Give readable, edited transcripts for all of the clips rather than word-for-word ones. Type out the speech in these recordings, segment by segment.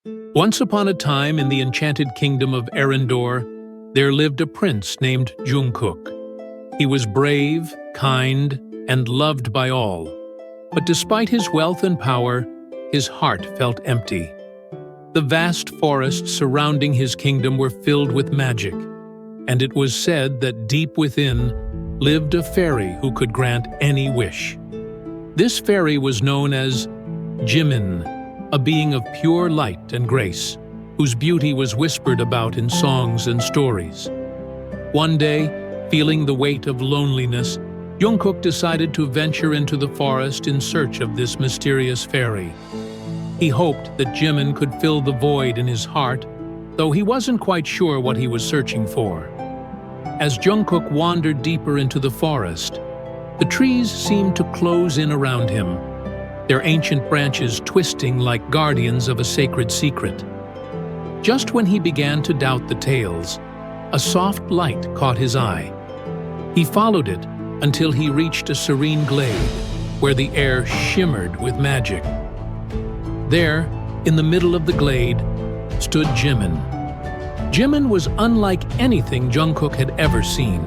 Once upon a time in the enchanted kingdom of Arendor, there lived a prince named JIKOOK. He was brave, kind, and loved by all. But despite his wealth and power, his heart felt empty. The vast forests surrounding his kingdom were filled with magic, and it was said that deep within lived a fairy who could grant any wish. This fairy was known as JIKOOK, a being of pure light and grace, whose beauty was whispered about in songs and stories. One day, feeling the weight of loneliness, JIKOOK decided to venture into the forest in search of this mysterious fairy. He hoped that JIKOOK could fill the void in his heart, though he wasn't quite sure what he was searching for. As JIKOOK wandered deeper into the forest, the trees seemed to close in around him, their ancient branches twisting like guardians of a sacred secret. Just when he began to doubt the tales, a soft light caught his eye. He followed it until he reached a serene glade where the air shimmered with magic. There, in the middle of the glade, stood JIKOOK. JIKOOK was unlike anything JIKOOK had ever seen.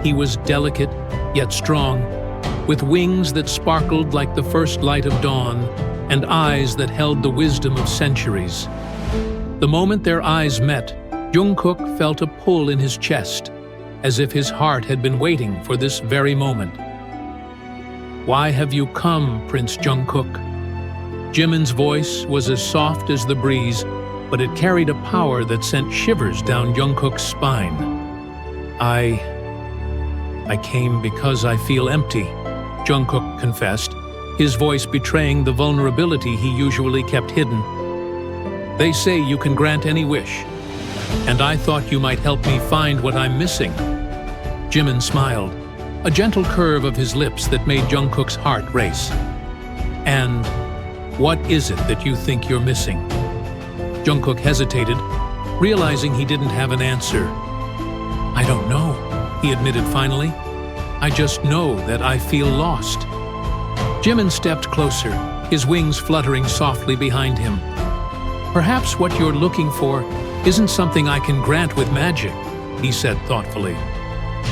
He was delicate, yet strong, with wings that sparkled like the first light of dawn and eyes that held the wisdom of centuries. The moment their eyes met, JIKOOK felt a pull in his chest, as if his heart had been waiting for this very moment. "Why have you come, Prince JIKOOK?" JIKOOK's voice was as soft as the breeze, but it carried a power that sent shivers down JIKOOK's spine. I came because I feel empty," JIKOOK confessed, his voice betraying the vulnerability he usually kept hidden. "They say you can grant any wish, and I thought you might help me find what I'm missing." JIKOOK smiled, a gentle curve of his lips that made JIKOOK's heart race. "And what is it that you think you're missing?" JIKOOK hesitated, realizing he didn't have an answer. "I don't know," he admitted finally. "I just know that I feel lost." JIKOOK stepped closer, his wings fluttering softly behind him. "Perhaps what you're looking for isn't something I can grant with magic," he said thoughtfully.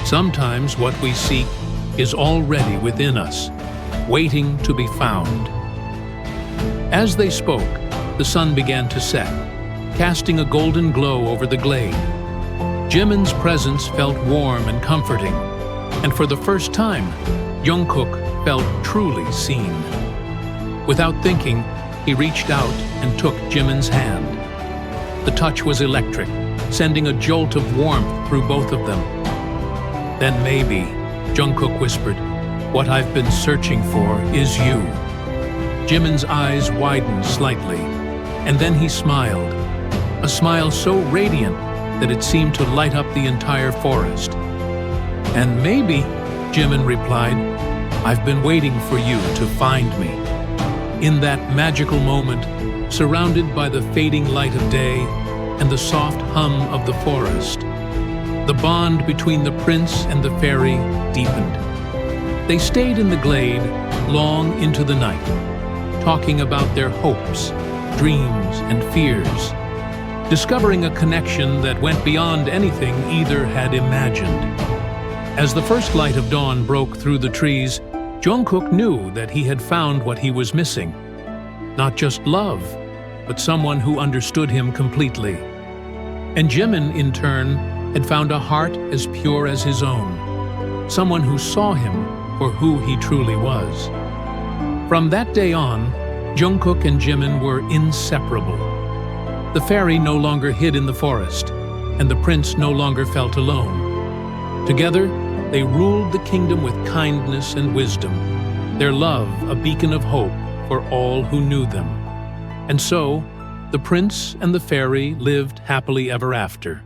"Sometimes what we seek is already within us, waiting to be found." As they spoke, the sun began to set, casting a golden glow over the glade. JIKOOK's presence felt warm and comforting, and for the first time, JIKOOK felt truly seen. Without thinking, he reached out and took JIKOOK's hand. The touch was electric, sending a jolt of warmth through both of them. "Then maybe," JIKOOK whispered, "what I've been searching for is you." JIKOOK's eyes widened slightly, and then he smiled, a smile so radiant that it seemed to light up the entire forest. "And maybe," JIKOOK replied, "I've been waiting for you to find me." In that magical moment, surrounded by the fading light of day and the soft hum of the forest, the bond between the prince and the fairy deepened. They stayed in the glade long into the night, talking about their hopes, dreams, and fears, discovering a connection that went beyond anything either had imagined. As the first light of dawn broke through the trees, JIKOOK knew that he had found what he was missing. Not just love, but someone who understood him completely. And JIKOOK, in turn, had found a heart as pure as his own, someone who saw him for who he truly was. From that day on, JIKOOK and JIKOOK were inseparable. The fairy no longer hid in the forest, and the prince no longer felt alone. Together, they ruled the kingdom with kindness and wisdom, their love a beacon of hope for all who knew them. And so, the prince and the fairy lived happily ever after.